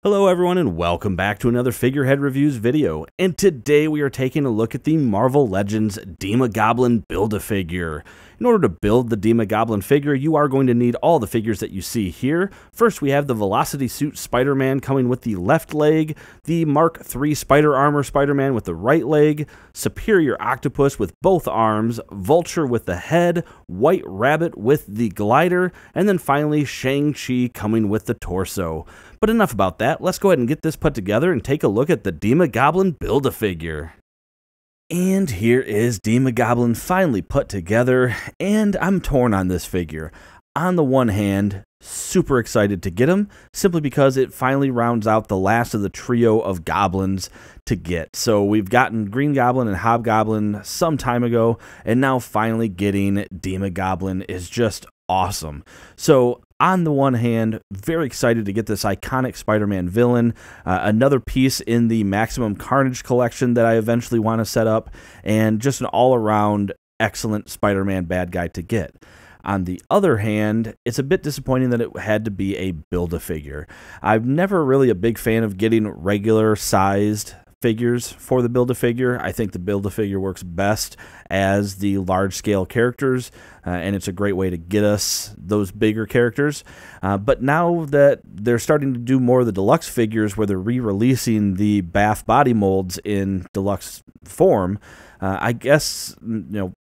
Hello everyone and welcome back to another Figurehead Reviews video, and today we are taking a look at the Marvel Legends Demogoblin Build-A-Figure. In order to build the Demogoblin figure, you are going to need all the figures that you see here. First, we have the Velocity Suit Spider-Man coming with the left leg, the Mark III Spider Armor Spider-Man with the right leg, Superior Octopus with both arms, Vulture with the head, White Rabbit with the glider, and then finally Shang-Chi coming with the torso. But enough about that, let's go ahead and get this put together and take a look at the Demogoblin Build-A-Figure. And here is Demogoblin finally put together, and I'm torn on this figure. On the one hand, super excited to get him, simply because it finally rounds out the last of the trio of goblins to get. So we've gotten Green Goblin and Hobgoblin some time ago, and now finally getting Demogoblin is just awesome. So on the one hand, very excited to get this iconic Spider-Man villain, another piece in the Maximum Carnage collection that I eventually want to set up, and just an all-around excellent Spider-Man bad guy to get. On the other hand, it's a bit disappointing that it had to be a Build-A-Figure. I'm never really a big fan of getting regular-sized figures for the Build-A-Figure. I think the Build-A-Figure works best as the large-scale characters, and it's a great way to get us those bigger characters. But now that they're starting to do more of the deluxe figures where they're re-releasing the Bath body molds in deluxe form, I guess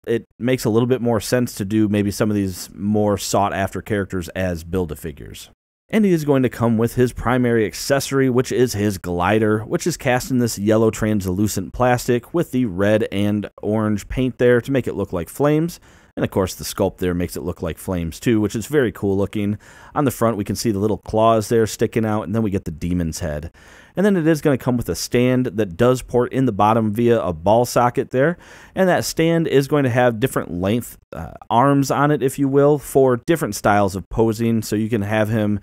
it makes a little bit more sense to do maybe some of these more sought-after characters as Build-A-Figures. And he is going to come with his primary accessory, which is his glider, which is cast in this yellow translucent plastic with the red and orange paint there to make it look like flames. And of course the sculpt there makes it look like flames too, which is very cool looking. On the front we can see the little claws there sticking out, and then we get the demon's head. And then it is going to come with a stand that does port in the bottom via a ball socket there. And that stand is going to have different length arms on it, if you will, for different styles of posing. So you can have him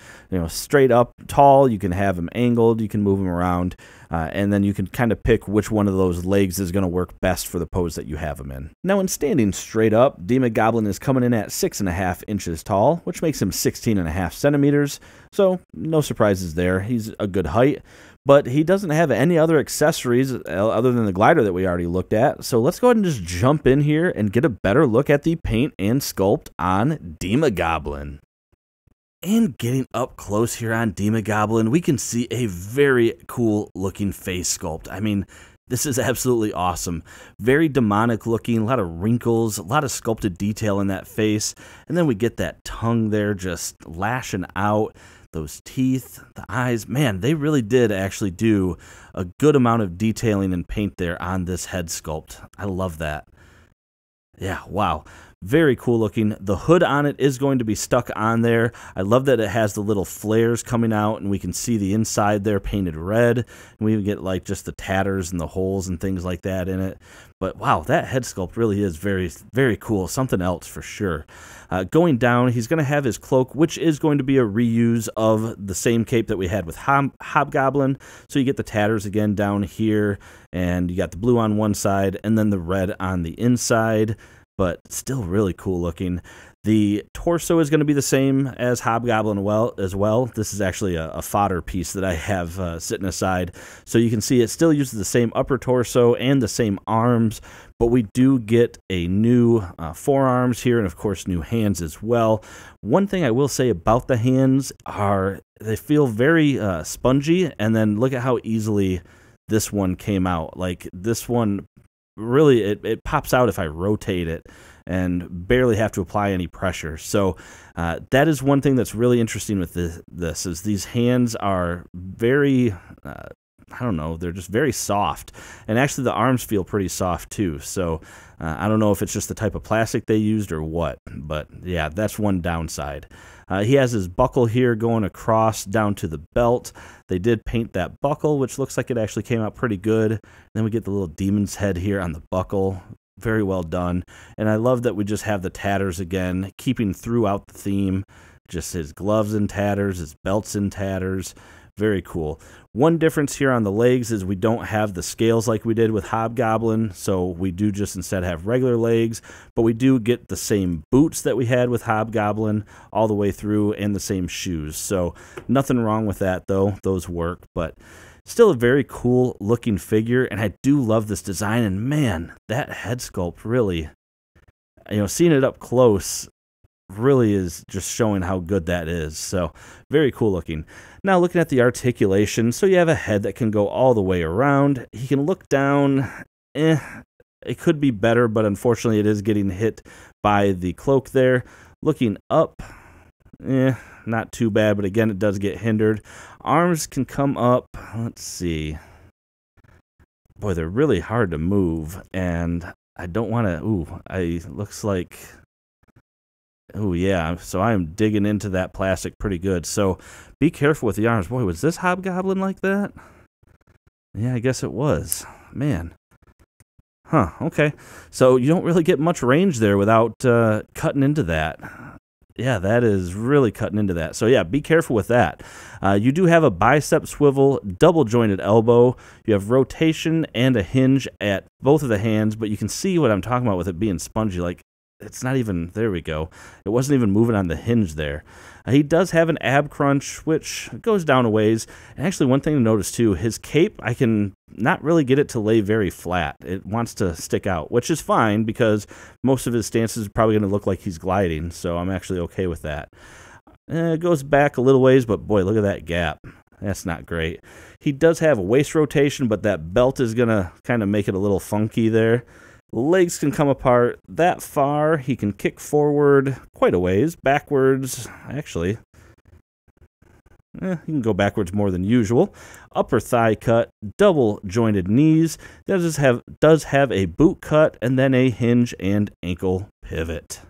straight up tall, you can have him angled, you can move him around, and then you can kind of pick which one of those legs is going to work best for the pose that you have him in. Now, in standing straight up, Demogoblin is coming in at 6.5 inches tall, which makes him 16.5 centimeters. So no surprises there. He's a good height. But he doesn't have any other accessories other than the glider that we already looked at. So let's go ahead and just jump in here and get a better look at the paint and sculpt on Demogoblin. And getting up close here on Demogoblin, we can see a very cool looking face sculpt. I mean, this is absolutely awesome. Very demonic looking, a lot of wrinkles, a lot of sculpted detail in that face. And then we get that tongue there just lashing out. Those teeth, the eyes, man, they really did actually do a good amount of detailing and paint there on this head sculpt. I love that. Yeah, wow. Very cool looking. The hood on it is going to be stuck on there. I love that it has the little flares coming out, and we can see the inside there painted red. And we even get like just the tatters and the holes and things like that in it. But wow, that head sculpt really is very, very cool. Something else for sure. Going down, he's going to have his cloak, which is going to be a reuse of the same cape that we had with Hobgoblin. So you get the tatters again down here, and you got the blue on one side, and then the red on the inside. But still really cool looking. The torso is going to be the same as Hobgoblin as well. This is actually a fodder piece that I have sitting aside. So you can see it still uses the same upper torso and the same arms, but we do get a new forearms here, and of course new hands as well. One thing I will say about the hands are they feel very spongy, and then look at how easily this one came out. Like this one, really, it pops out if I rotate it and barely have to apply any pressure. So that is one thing that's really interesting with this is these hands are very, I don't know, they're just very soft. And actually the arms feel pretty soft too. So I don't know if it's just the type of plastic they used or what. But yeah, that's one downside. He has his buckle here going across down to the belt. They did paint that buckle, which looks like it actually came out pretty good. And then we get the little demon's head here on the buckle. Very well done. And I love that we just have the tatters again, keeping throughout the theme. Just his gloves in tatters, his belts in tatters. very cool. One difference here on the legs is we don't have the scales like we did with Hobgoblin, so we do just instead have regular legs, but we do get the same boots that we had with Hobgoblin all the way through and the same shoes. So nothing wrong with that though, those work, but still a very cool looking figure, and I do love this design, and man, that head sculpt really, seeing it up close really is just showing how good that is. So very cool looking. Now looking at the articulation, so you have a head that can go all the way around. He can look down. It could be better, but unfortunately it is getting hit by the cloak there. Looking up, not too bad, but again it does get hindered. Arms can come up. Let's see. Boy, they're really hard to move, and I don't want to. Looks like. Oh, yeah, so I'm digging into that plastic pretty good. So be careful with the arms. Boy, was this Hobgoblin like that? Yeah, I guess it was. Man. Huh, okay. So you don't really get much range there without cutting into that. Yeah, that is really cutting into that. So yeah, be careful with that. You do have a bicep swivel, double jointed elbow. You have rotation and a hinge at both of the hands, but you can see what I'm talking about with it being spongy. Like, it's not even, there we go. It wasn't even moving on the hinge there. He does have an ab crunch, which goes down a ways. And actually, one thing to notice too, his cape, I can not really get it to lay very flat. It wants to stick out, which is fine because most of his stances are probably going to look like he's gliding. So I'm actually okay with that. It goes back a little ways, but boy, look at that gap. That's not great. He does have a waist rotation, but that belt is going to kind of make it a little funky there. Legs can come apart that far. He can kick forward quite a ways. Backwards, actually. He can go backwards more than usual. Upper thigh cut, double jointed knees. Does have a boot cut and then a hinge and ankle pivot.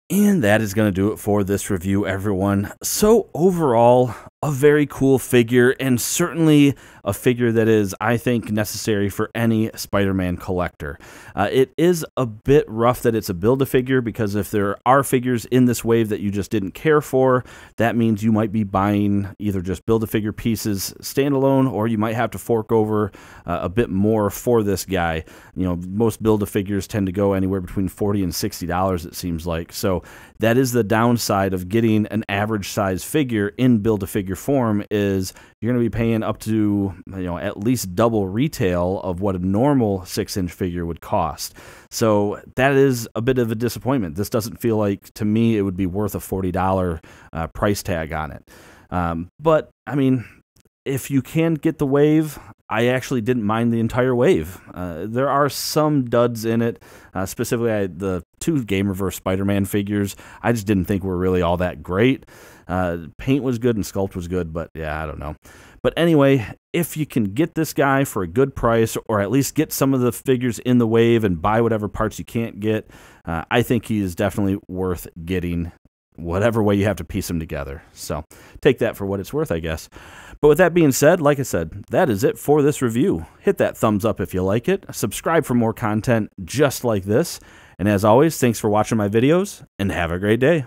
And that is going to do it for this review, everyone. So overall, a very cool figure, and certainly a figure that is, I think, necessary for any Spider-Man collector. It is a bit rough that it's a Build-A-Figure, because if there are figures in this wave that you just didn't care for, that means you might be buying either just Build-A-Figure pieces standalone, or you might have to fork over a bit more for this guy. Most Build-A-Figures tend to go anywhere between $40 and $60, it seems like. So that is the downside of getting an average size figure in Build-A-Figure form, is you're going to be paying up to at least double retail of what a normal 6-inch figure would cost. So that is a bit of a disappointment. This doesn't feel like, to me, it would be worth a $40 price tag on it. But I mean, if you can get the wave, I actually didn't mind the entire wave. There are some duds in it, specifically the 2 Gamerverse Spider-Man figures. I just didn't think were really all that great. Paint was good and sculpt was good, but yeah, I don't know. But anyway, if you can get this guy for a good price, or at least get some of the figures in the wave and buy whatever parts you can't get, I think he is definitely worth getting, whatever way you have to piece them together. So take that for what it's worth, I guess. But with that being said, like I said, that is it for this review. Hit that thumbs up if you like it. Subscribe for more content just like this. And as always, thanks for watching my videos, and have a great day.